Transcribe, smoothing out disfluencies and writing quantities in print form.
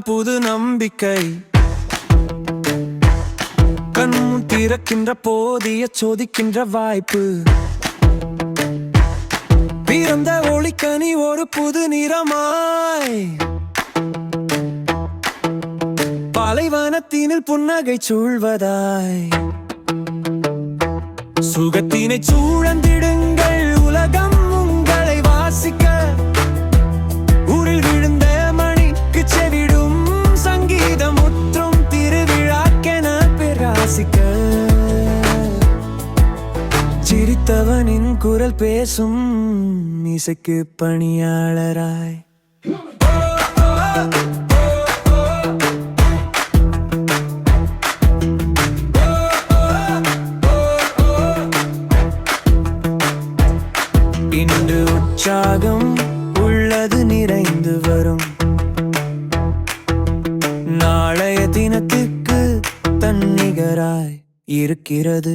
நாளெல்லாம் புது நம்பிக்கை. கண் திறக்கின்ற போதிய சோதிக்கின்ற வாய்ப்பு. பிறந்த ஒளிக்கனி ஒரு புது நிறமாய். பாலைவனத்தினில் புன்னகை சூழ்வதாய். சுகத்தினை சூழந்திடுங்கள், உலகம் உங்களை வாசிக்க. ஊரில் விழுந்த மணிக்கு செவிடும் சங்கீதம் முற்றும் திருவிழாக்கென பிரகாசிக்க. சிரித்தவனின் குரல் பேசும் இசைக்கு பணியாளராய். இன்று உற்சாகம் உள்ளது நிறைந்து வரும். நாளைய தினத்துக்கு தன்னிகராய் இருக்கிறது.